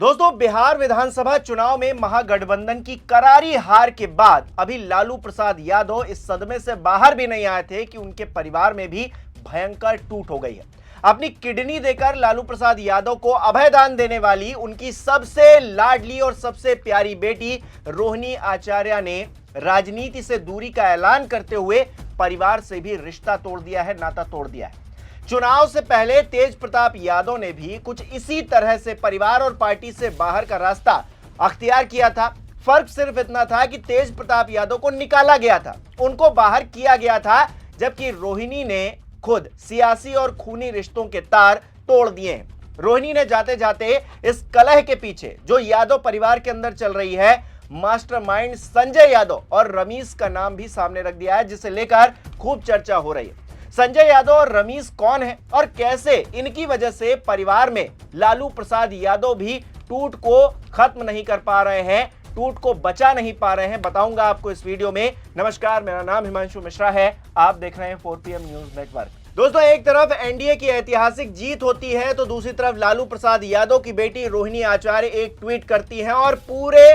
दोस्तों, बिहार विधानसभा चुनाव में महागठबंधन की करारी हार के बाद अभी लालू प्रसाद यादव इस सदमे से बाहर भी नहीं आए थे कि उनके परिवार में भी भयंकर टूट हो गई है। अपनी किडनी देकर लालू प्रसाद यादव को अभयदान देने वाली उनकी सबसे लाडली और सबसे प्यारी बेटी रोहिणी आचार्य ने राजनीति से दूरी का ऐलान करते हुए परिवार से भी रिश्ता तोड़ दिया है, नाता तोड़ दिया है। चुनाव से पहले तेज प्रताप यादव ने भी कुछ इसी तरह से परिवार और पार्टी से बाहर का रास्ता अख्तियार किया था। फर्क सिर्फ इतना था कि तेज प्रताप यादव को निकाला गया था, उनको बाहर किया गया था, जबकि रोहिणी ने खुद सियासी और खूनी रिश्तों के तार तोड़ दिए हैं। रोहिणी ने जाते जाते इस कलह के पीछे जो यादव परिवार के अंदर चल रही है, मास्टरमाइंड संजय यादव और रमीश का नाम भी सामने रख दिया है, जिसे लेकर खूब चर्चा हो रही है। संजय यादव और रमीश कौन है और कैसे इनकी वजह से परिवार में लालू प्रसाद यादव भी टूट को खत्म नहीं कर पा रहे हैं, टूट को बचा नहीं पा रहे हैं, बताऊंगा आपको इस वीडियो में। नमस्कार, मेरा नाम हिमांशु मिश्रा है, आप देख रहे हैं 4PM न्यूज नेटवर्क। दोस्तों, एक तरफ एनडीए की ऐतिहासिक जीत होती है तो दूसरी तरफ लालू प्रसाद यादव की बेटी रोहिणी आचार्य एक ट्वीट करती हैं और पूरे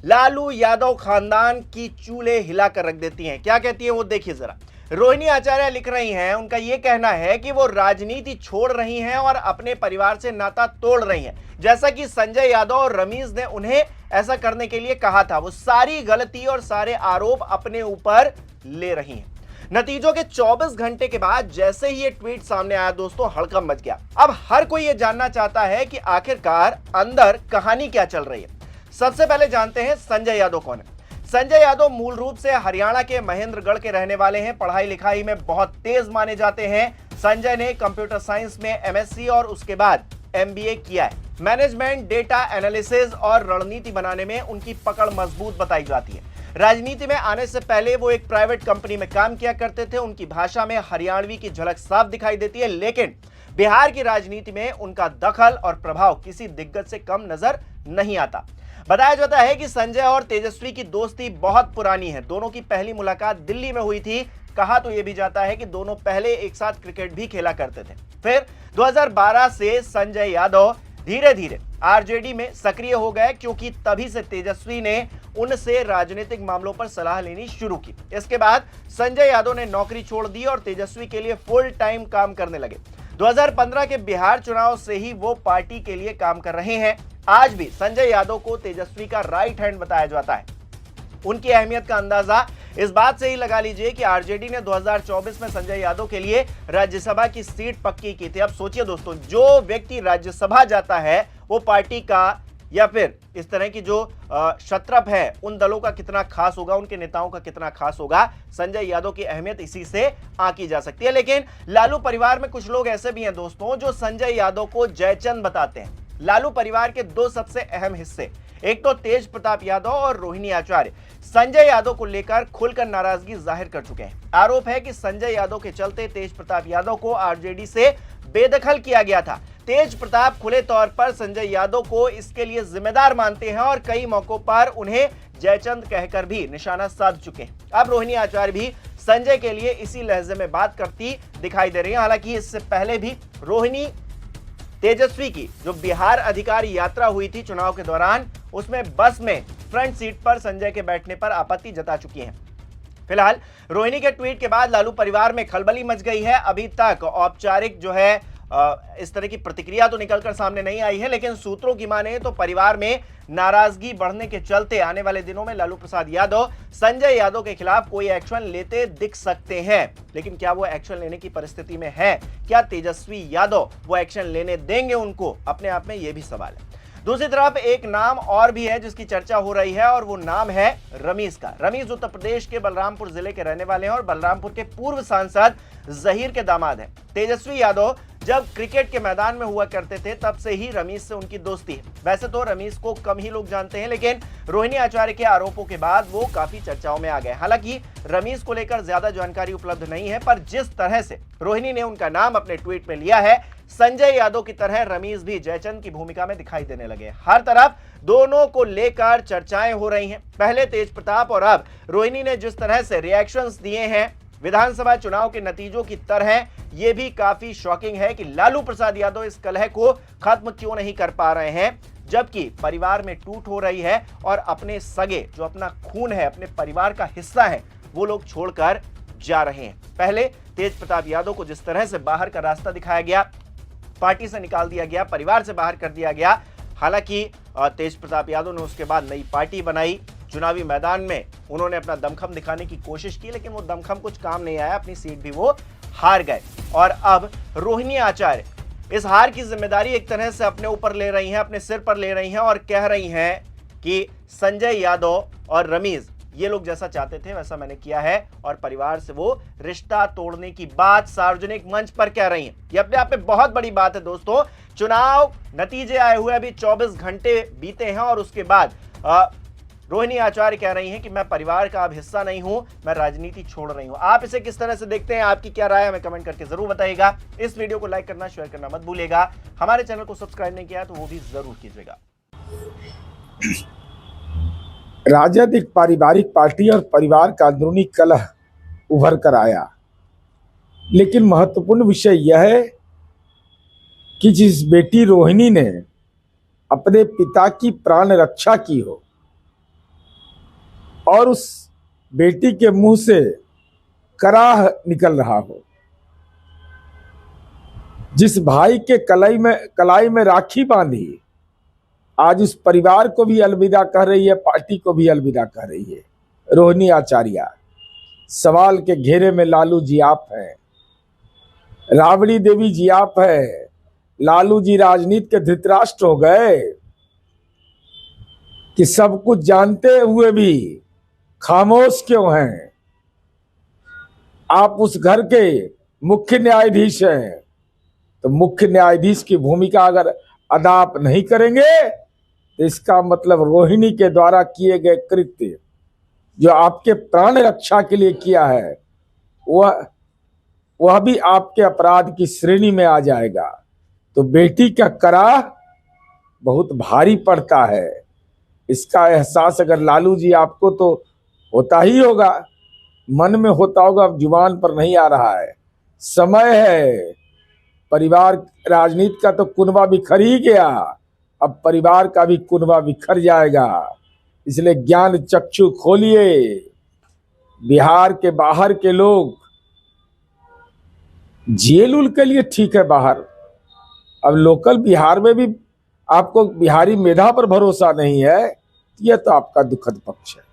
लालू यादव खानदान की चूल्हे हिलाकर रख देती हैं। क्या कहती हैं वो देखिए जरा। रोहिणी आचार्य लिख रही हैं, उनका यह कहना है कि वो राजनीति छोड़ रही हैं और अपने परिवार से नाता तोड़ रही हैं। जैसा कि संजय यादव और रमीश ने उन्हें ऐसा करने के लिए कहा था, वो सारी गलती और सारे आरोप अपने ऊपर ले रही हैं। नतीजों के 24 घंटे के बाद जैसे ही ये ट्वीट सामने आया दोस्तों, हड़कंप मच गया। अब हर कोई ये जानना चाहता है कि आखिरकार अंदर कहानी क्या चल रही है। सबसे पहले जानते हैं संजय यादव कौन है। संजय यादव मूल रूप से हरियाणा के महेंद्रगढ़ के रहने वाले हैं, पढ़ाई लिखाई में बहुत तेज माने जाते हैं। संजय ने कंप्यूटर साइंस में एमएससी और उसके बाद एमबीए किया है। मैनेजमेंट, डेटा एनालिसिस और रणनीति बनाने में उनकी पकड़ मजबूत बताई जाती है। राजनीति में आने से पहले वो एक प्राइवेट कंपनी में काम किया करते थे। उनकी भाषा में हरियाणवी की झलक साफ दिखाई देती है, लेकिन बिहार की राजनीति में उनका दखल और प्रभाव किसी दिग्गज से कम नजर नहीं आता। बताया जाता है कि संजय और तेजस्वी की दोस्ती बहुत पुरानी है। दोनों की पहली मुलाकात दिल्ली में हुई थी। कहा तो यह भी जाता है कि दोनों पहले एक साथ क्रिकेट भी खेला करते थे। फिर 2012 से संजय यादव धीरे धीरे आरजेडी में सक्रिय हो गए, क्योंकि तभी से तेजस्वी ने उनसे राजनीतिक मामलों पर सलाह लेनी शुरू की। इसके बाद संजय यादव ने नौकरी छोड़ दी और तेजस्वी के लिए फुल टाइम काम करने लगे। 2015 के बिहार चुनाव से ही वो पार्टी के लिए काम कर रहे हैं। आज भी संजय यादव को तेजस्वी का राइट हैंड बताया जाता है। उनकी अहमियत का अंदाजा इस बात से ही लगा लीजिए कि आरजेडी ने 2024 में संजय यादव के लिए राज्यसभा की सीट पक्की की थी। अब सोचिए दोस्तों, जो व्यक्ति राज्यसभा जाता है वो पार्टी का या फिर इस तरह की जो शत्रप है उन दलों का कितना खास होगा, उनके नेताओं का कितना खास होगा। संजय यादव की अहमियत इसी से आंकी जा सकती है। लेकिन लालू परिवार में कुछ लोग ऐसे भी हैं दोस्तों जो संजय यादव को जयचंद बताते हैं। लालू परिवार के दो सबसे अहम हिस्से, एक तो तेज प्रताप यादव और रोहिणी आचार्य, संजय यादव को लेकर खुलकर नाराजगी जाहिर कर चुके हैं। आरोप है कि संजय यादव के चलते तेज प्रताप यादव को आरजेडी से बेदखल किया गया था। तेज प्रताप खुले तौर पर संजय यादव को इसके लिए जिम्मेदार मानते हैं और कई मौकों पर उन्हें जयचंद कहकर भी निशाना साध चुके हैं। अब रोहिणी आचार्य भी संजय के लिए इसी लहजे में बात करती दिखाई दे रही है। हालांकि इससे पहले भी रोहिणी तेजस्वी की जो बिहार अधिकारी यात्रा हुई थी चुनाव के दौरान, उसमें बस में फ्रंट सीट पर संजय के बैठने पर आपत्ति जता चुकी हैं। फिलहाल रोहिणी के ट्वीट के बाद लालू परिवार में खलबली मच गई है। अभी तक औपचारिक जो है इस तरह की प्रतिक्रिया तो निकलकर सामने नहीं आई है, लेकिन सूत्रों की माने तो परिवार में नाराजगी बढ़ने के चलते आने वाले दिनों में लालू प्रसाद यादव संजय यादव के खिलाफ कोई एक्शन लेते दिख सकते हैं। लेकिन क्या वो एक्शन लेने की परिस्थिति में है? क्या तेजस्वी यादव वो एक्शन लेने देंगे उनको? अपने आप में यह भी सवाल है। दूसरी तरफ एक नाम और भी है जिसकी चर्चा हो रही है और वो नाम है रमीश का। रमीश उत्तर प्रदेश के बलरामपुर जिले के रहने वाले हैं और बलरामपुर के पूर्व सांसद जहीर के दामाद हैं। तेजस्वी यादव जब क्रिकेट के मैदान में हुआ करते थे तब से ही रमीश से उनकी दोस्ती है। वैसे तो रमीश को कम ही लोग जानते हैं, लेकिन रोहिणी आचार्य के आरोपों के बाद वो काफी चर्चाओं में आ गए। हालांकि रमीश को लेकर ज्यादा जानकारी उपलब्ध नहीं है, पर जिस तरह से रोहिणी ने उनका नाम अपने ट्वीट में लिया है, संजय यादव की तरह रमीश भी जयचंद की भूमिका में दिखाई देने लगे। हर तरफ दोनों को लेकर चर्चाएं हो रही हैं। पहले तेज प्रताप और अब रोहिणी ने जिस तरह से रिएक्शंस दिए हैं विधानसभा चुनाव के नतीजों की तरह, यह भी काफी शॉकिंग है कि लालू प्रसाद यादव इस कलह को खत्म क्यों नहीं कर पा रहे हैं। जबकि परिवार में टूट हो रही है और अपने सगे जो अपना खून है, अपने परिवार का हिस्सा है, वो लोग छोड़कर जा रहे हैं। पहले तेज प्रताप यादव को जिस तरह से बाहर का रास्ता दिखाया गया, पार्टी से निकाल दिया गया, परिवार से बाहर कर दिया गया। हालांकि तेज प्रताप यादव ने उसके बाद नई पार्टी बनाई, चुनावी मैदान में उन्होंने अपना दमखम दिखाने की कोशिश की, लेकिन वो दमखम कुछ काम नहीं आया, अपनी सीट भी वो हार गए। और अब रोहिणी आचार्य इस हार की जिम्मेदारी एक तरह से अपने ऊपर ले रही हैं, अपने सिर पर ले रही हैं और कह रही हैं कि संजय यादव और रमीज ये लोग जैसा चाहते थे वैसा मैंने किया है, और परिवार से वो रिश्ता तोड़ने की बात सार्वजनिक मंच पर कह रही हैं। ये अपने आप में बहुत बड़ी बात है दोस्तों। चुनाव नतीजे आए हुए अभी 24 घंटे बीते हैं और उसके बाद रोहिणी आचार्य कह रही हैं कि मैं परिवार का अब हिस्सा नहीं हूं, मैं राजनीति छोड़ रही हूं। आप इसे किस तरह से देखते हैं, आपकी क्या राय है, हमें कमेंट करके जरूर बताइएगा। इस वीडियो को लाइक करना, शेयर करना मत भूलिएगा। हमारे चैनल को सब्सक्राइब नहीं किया तो वो भी जरूर कीजिएगा। राजद एक पारिवारिक पार्टी और परिवार का अंदरूनी कलह उभर कर आया, लेकिन महत्वपूर्ण विषय यह है कि जिस बेटी रोहिणी ने अपने पिता की प्राण रक्षा की हो और उस बेटी के मुंह से कराह निकल रहा हो, जिस भाई के कलाई में राखी बांधी आज उस परिवार को भी अलविदा कह रही है, पार्टी को भी अलविदा कह रही है, रोहिणी आचार्य। सवाल के घेरे में लालू जी आप हैं, राबड़ी देवी जी आप हैं। लालू जी राजनीति के धृतराष्ट्र हो गए कि सब कुछ जानते हुए भी खामोश क्यों हैं? आप उस घर के मुख्य न्यायाधीश हैं, तो मुख्य न्यायाधीश की भूमिका अगर अदा आप नहीं करेंगे तो इसका मतलब रोहिणी के द्वारा किए गए कृत्य जो आपके प्राण रक्षा के लिए किया है वह भी आपके अपराध की श्रेणी में आ जाएगा। तो बेटी का कराह बहुत भारी पड़ता है। इसका एहसास अगर लालू जी आपको तो होता ही होगा, मन में होता होगा, अब जुबान पर नहीं आ रहा है। समय है, परिवार राजनीति का तो कुनबा बिखर ही गया, अब परिवार का भी कुनबा बिखर जाएगा। इसलिए ज्ञान चक्षु खोलिए। बिहार के बाहर के लोग जेल उल के लिए ठीक है बाहर, अब लोकल बिहार में भी आपको बिहारी मेधा पर भरोसा नहीं है, यह तो आपका दुखद पक्ष है।